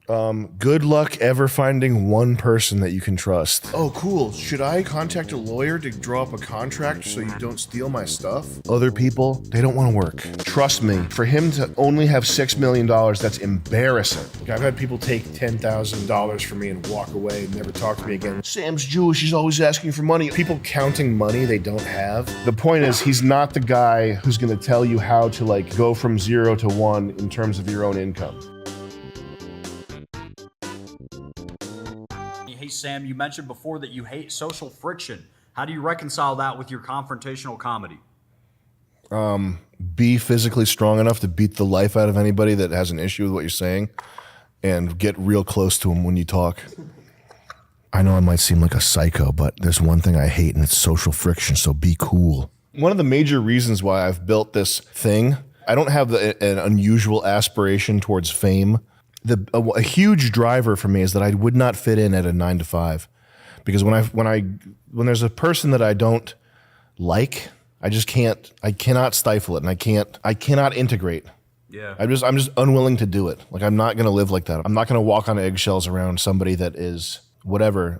Good luck ever finding one person that you can trust. Oh, cool. Should I contact a lawyer to draw up a contract so you don't steal my stuff? Other people, they don't want to work. Trust me, for him to only have $6 million, that's embarrassing. Like, I've had people take $10,000 from me and walk away and never talk to me again. Sam's Jewish, he's always asking for money. People counting money they don't have. The point is, he's not the guy who's going to tell you how to like go from 0 to 1 in terms of your own income. Hey, Sam, you mentioned before that you hate social friction. How do you reconcile that with your confrontational comedy? Be physically strong enough to beat the life out of anybody that has an issue with what you're saying and get real close to them when you talk. I know I might seem like a psycho, but there's one thing I hate, and it's social friction, so be cool. One of the major reasons why I've built this thing, I don't have an unusual aspiration towards fame. A huge driver for me is that I would not fit in at a 9 to 5, because when there's a person that I don't like, I cannot stifle it, and I cannot integrate. Yeah. I'm just unwilling to do it. Like, I'm not going to live like that. I'm not going to walk on eggshells around somebody that is whatever.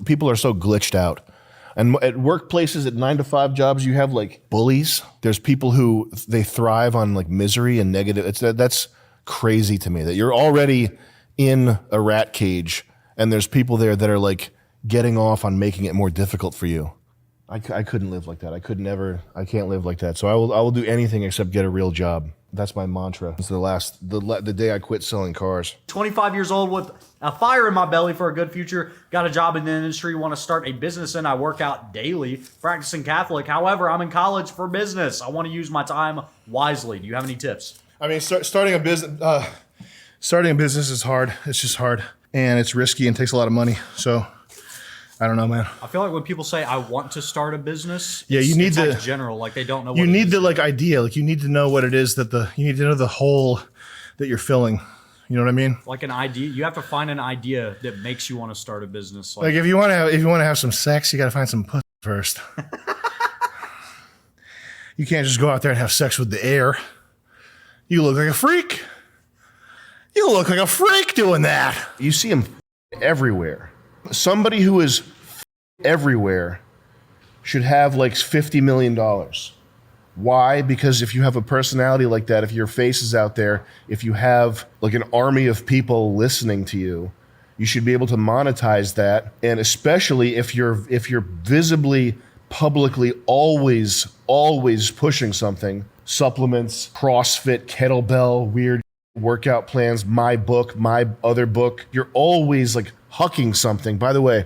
People are so glitched out. And at workplaces, at 9 to 5 jobs, you have like bullies. There's people who they thrive on like misery and negative. That's crazy to me that you're already in a rat cage and there's people there that are like getting off on making it more difficult for you. I couldn't live like that. I can't live like that. So I will do anything except get a real job. That's my mantra. It's the day I quit selling cars. 25 years old with a fire in my belly for a good future. Got a job in the industry, want to start a business, and I work out daily, practicing Catholic. However, I'm in college for business. I want to use my time wisely. Do you have any tips? I mean, starting a business is hard. It's just hard, and it's risky and takes a lot of money. So I don't know, man. I feel like when people say I want to start a business, yeah, you need it's the like general, like they don't know. You need the like idea, like you need to know what it is you need to know the hole that you're filling. You know what I mean? Like an idea, you have to find an idea that makes you want to start a business. Like if you want to have some sex, you got to find some pussy first. You can't just go out there and have sex with the air. You look like a freak. You look like a freak doing that. You see him everywhere. Somebody who is everywhere should have like $50 million. Why? Because if you have a personality like that, if your face is out there, if you have like an army of people listening to you, you should be able to monetize that. And especially if you're visibly, publicly, always pushing something, supplements, CrossFit, kettlebell, weird workout plans, my book, my other book, you're always like hucking something. By the way,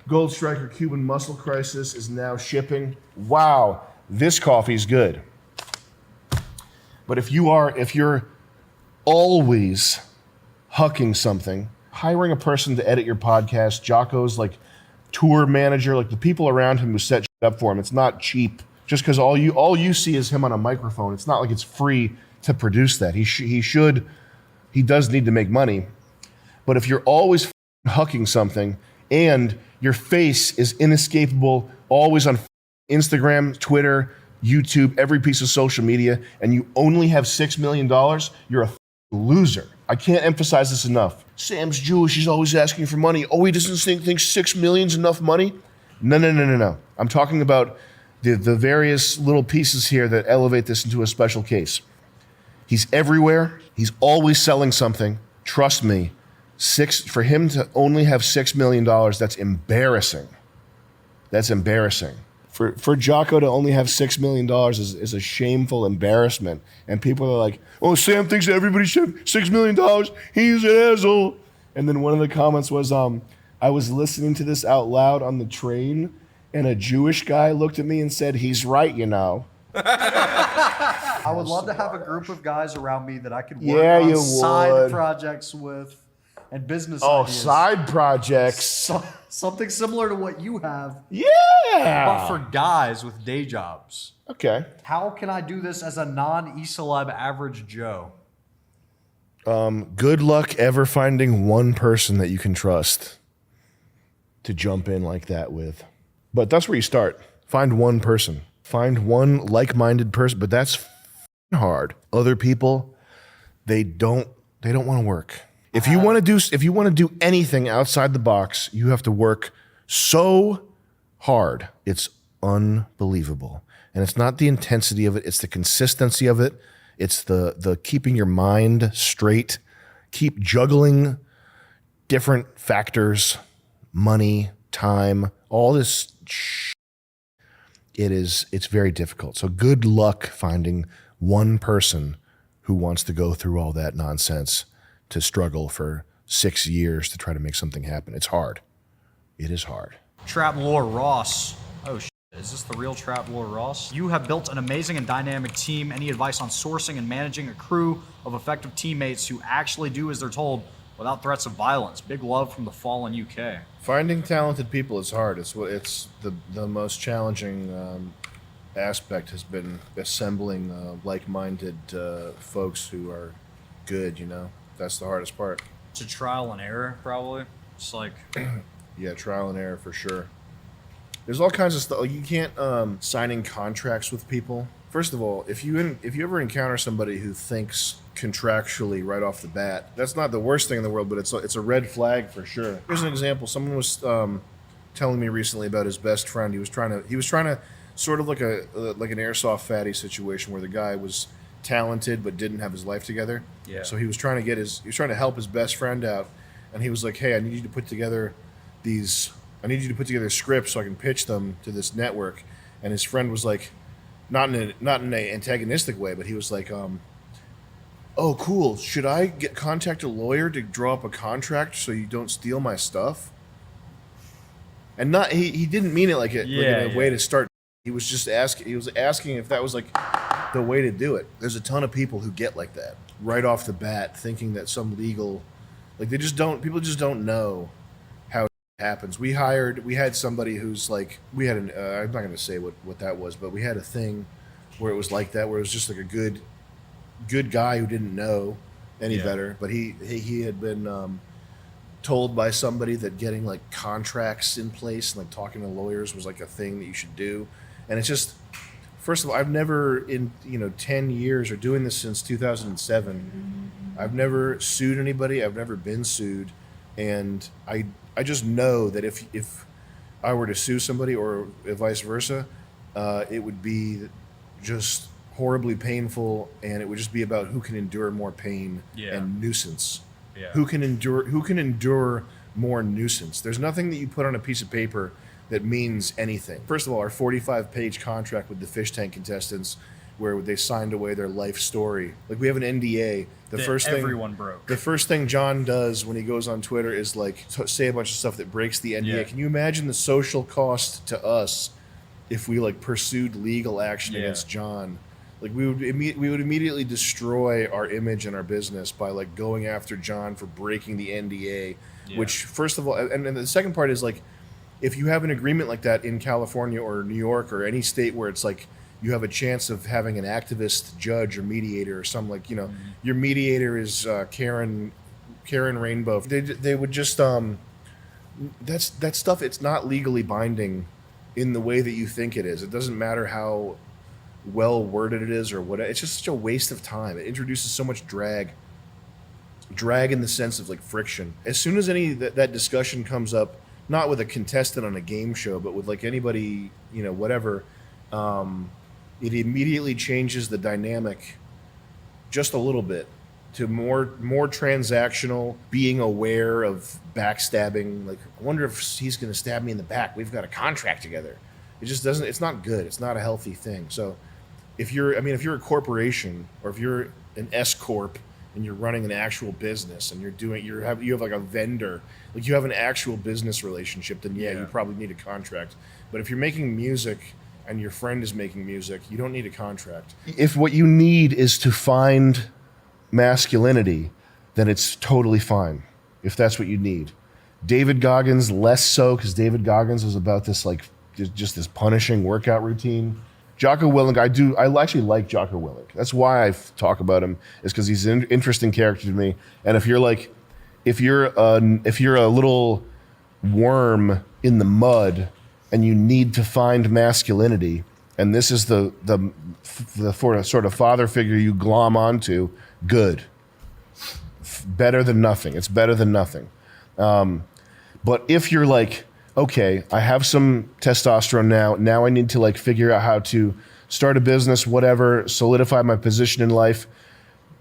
Gold Striker Cuban Muscle Crisis is now shipping. Wow, this coffee's good. But if you're always hucking something, hiring a person to edit your podcast, Jocko's like tour manager, like the people around him who set shit up for him, it's not cheap. Just because all you see is him on a microphone, it's not like it's free to produce that. He does need to make money. But if you're always hucking something and your face is inescapable, always on Instagram, Twitter, YouTube, every piece of social media, and you only have $6 million, you're a loser. I can't emphasize this enough. Sam's Jewish, he's always asking for money. Oh, he doesn't think 6 million's enough money? No. I'm talking about the various little pieces here that elevate this into a special case. He's everywhere. He's always selling something. Trust me, for him to only have $6 million, that's embarrassing. That's embarrassing. For Jocko to only have $6 million is a shameful embarrassment. And people are like, oh, Sam thinks that everybody should have $6 million. He's an asshole. And then one of the comments was, I was listening to this out loud on the train, and a Jewish guy looked at me and said, he's right, you know. I would love to have a group of guys around me that I could work on side projects with and business ideas. Oh, side projects. Something similar to what you have. Yeah. But for guys with day jobs. Okay. How can I do this as a non-𝐒𝐶 average Joe? Good luck ever finding one person that you can trust to jump in like that with. But that's where you start. Find one person. Find one like-minded person, but that's hard. Other people, they don't want to work. If you want to do anything outside the box, you have to work so hard. It's unbelievable. And it's not the intensity of it, it's the consistency of it. It's the keeping your mind straight, keep juggling different factors, money, time, all this it's very difficult. So good luck finding one person who wants to go through all that nonsense to struggle for 6 years to try to make something happen. It's hard. It is hard. Trap Lore Ross. Oh, shit. Is this the real Trap Lore Ross? You have built an amazing and dynamic team. Any advice on sourcing and managing a crew of effective teammates who actually do as they're told without threats of violence? Big love from the fallen UK. Finding talented people is hard. It's the most challenging aspect has been assembling like-minded folks who are good, you know? That's the hardest part. It's a trial and error, probably. It's like... Yeah, trial and error for sure. There's all kinds of stuff. You can't signing contracts with people. First of all, if you ever encounter somebody who thinks contractually right off the bat, that's not the worst thing in the world, but it's a red flag for sure. Here's an example. Someone was telling me recently about his best friend. He was trying to sort of like an airsoft fatty situation where the guy was talented but didn't have his life together. Yeah. So he was trying to help his best friend out, and he was like, "Hey, I need you to put together scripts so I can pitch them to this network." And his friend was like, not in an antagonistic way, but he was like, "Oh, cool. Should I contact a lawyer to draw up a contract so you don't steal my stuff?" And not he didn't mean it like a way to start. He was just asking. He was asking if that was like the way to do it. There's a ton of people who get like that right off the bat, thinking that some legal, like people just don't know how it happens. We had somebody who's like, I'm not going to say what that was, but we had a thing where it was like that, where it was just like a good guy who didn't know any better, but he had been told by somebody that getting like contracts in place and like talking to lawyers was like a thing that you should do. And it's just, first of all, I've never in 10 years or doing this since 2007, I've never sued anybody. I've never been sued. And I just know that if I were to sue somebody or vice versa, it would be just horribly painful, and it would just be about who can endure more pain and nuisance. Yeah. Who can endure more nuisance? There's nothing that you put on a piece of paper that means anything. First of all, our 45-page contract with the fish tank contestants, where they signed away their life story. Like, we have an NDA. Everyone broke. The first thing John does when he goes on Twitter is like say a bunch of stuff that breaks the NDA. Yeah. Can you imagine the social cost to us if we like pursued legal action against John? Like, we would immediately destroy our image and our business by like going after John for breaking the NDA. Yeah. Which, first of all, and the second part is like, if you have an agreement like that in California or New York or any state where it's like you have a chance of having an activist judge or mediator or some like, your mediator is Karen Rainbow. They would just that stuff. It's not legally binding in the way that you think it is. It doesn't matter how well worded it is or what. It's just such a waste of time. It introduces so much drag in the sense of like friction. As soon as that discussion comes up, not with a contestant on a game show, but with like anybody, whatever, it immediately changes the dynamic just a little bit to more transactional, being aware of backstabbing. Like, I wonder if he's going to stab me in the back. We've got a contract together. It just doesn't, it's not good. It's not a healthy thing. So if you're a corporation, or if you're an S Corp and you're running an actual business and you have like a vendor, like you have an actual business relationship, then you probably need a contract. But if you're making music and your friend is making music, you don't need a contract. If what you need is to find masculinity, then it's totally fine. If that's what you need. David Goggins, less so, because David Goggins was about this like just this punishing workout routine. Jocko Willink, I actually like Jocko Willink. That's why I talk about him, is because he's an interesting character to me. And if you're a little worm in the mud and you need to find masculinity, and this is the sort of father figure you glom onto, good. better than nothing. It's better than nothing. But if you're like, okay, I have some testosterone now I need to like figure out how to start a business, whatever, solidify my position in life.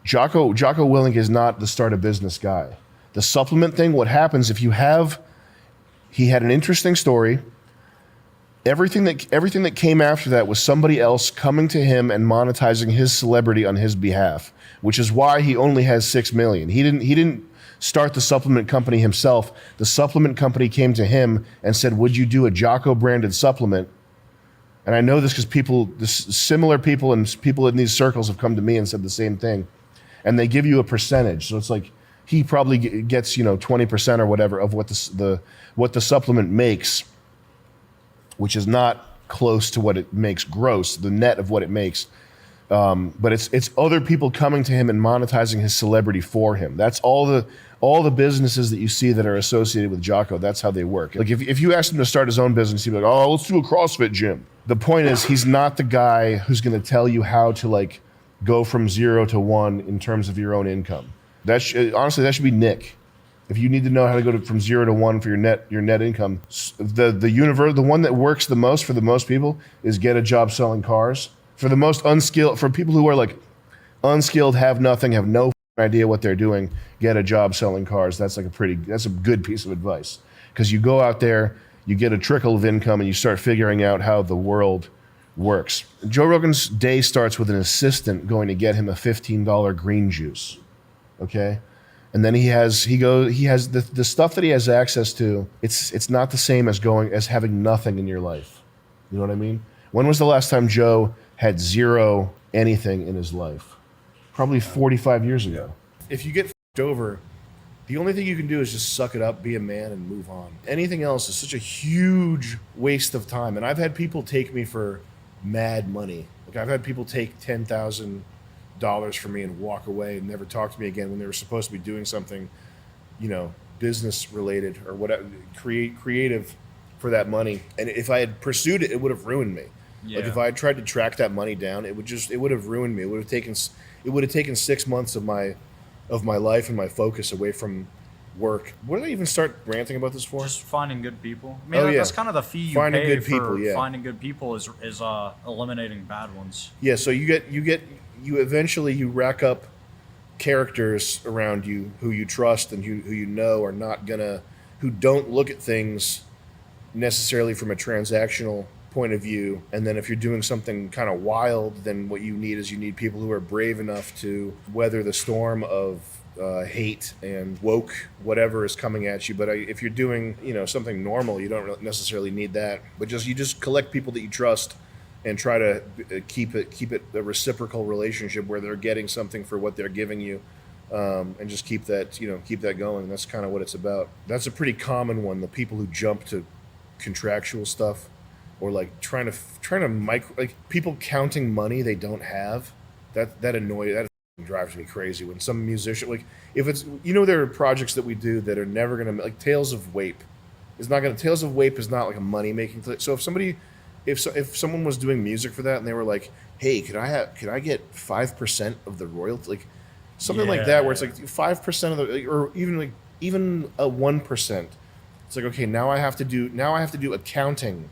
Jocko Willink is not the start a business guy. The supplement thing, what happens if he had an interesting story. Everything that came after that was somebody else coming to him and monetizing his celebrity on his behalf, which is why he only has 6 million. He didn't start the supplement company himself. The supplement company came to him and said, "Would you do a Jocko branded supplement?" And I know this because similar people and people in these circles have come to me and said the same thing. And they give you a percentage. So it's like he probably gets 20% or whatever of what the supplement makes, which is not close to what it makes gross, the net of what it makes. But it's other people coming to him and monetizing his celebrity for him. That's all the businesses that you see that are associated with Jocko. That's how they work. Like if you asked him to start his own business, he'd be like, "Oh, let's do a CrossFit gym." The point is, he's not the guy who's going to tell you how to like go from 0 to 1 in terms of your own income. Honestly, that should be Nick. If you need to know how to go from 0 to 1 for your net income, the one that works the most for the most people is get a job selling cars. For the most unskilled, for people who are like unskilled, have nothing, have no idea what they're doing, get a job selling cars. That's a good piece of advice, because you go out there, you get a trickle of income, and you start figuring out how the world works. Joe Rogan's day starts with an assistant going to get him a $15 green juice, okay? And then he has the stuff that he has access to. It's not the same as having nothing in your life. You know what I mean? When was the last time Joe had zero anything in his life? Probably 45 years ago. If you get f***ed over, the only thing you can do is just suck it up, be a man, and move on. Anything else is such a huge waste of time. And I've had people take me for mad money. Like I've had people take $10,000 from me and walk away and never talk to me again when they were supposed to be doing something, business related or whatever, creative for that money. And if I had pursued it, it would have ruined me. Yeah. Like if I had tried to track that money down, it would have ruined me. It would have taken 6 months of my life and my focus away from work. What did I even start ranting about this for? Just finding good people. I mean, that's kind of the fee you finding pay good for people, yeah. Finding good people is eliminating bad ones. Yeah, so you eventually rack up characters around you who you trust and who you know are not who don't look at things necessarily from a transactional point of view. And then if you're doing something kind of wild, then what you need people who are brave enough to weather the storm of hate and woke whatever is coming at you. But if you're doing something normal, you don't necessarily need that. But you just collect people that you trust and try to keep it a reciprocal relationship where they're getting something for what they're giving you, and just keep that going. That's kind of what it's about. That's a pretty common one. The people who jump to contractual stuff, or like trying to like people counting money they don't have. That drives me crazy when some musician, like if it's there are projects that we do that are never gonna, like Tales of 𝐒𝐿 is not like a money making. So if someone was doing music for that and they were like, "Hey, could I get 5% of the royalty?" Like something like that, where it's like 5% of the, or even a 1%. It's like, okay, now I have to do accounting.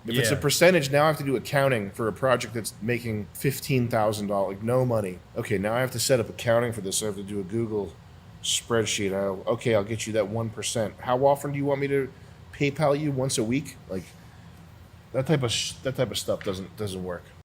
If it's a percentage, now I have to do accounting for a project that's making $15,000, like no money. Okay, now I have to set up accounting for this. So I have to do a Google spreadsheet. I'll get you that 1%. How often do you want me to PayPal you? Once a week? Like that type of stuff doesn't work.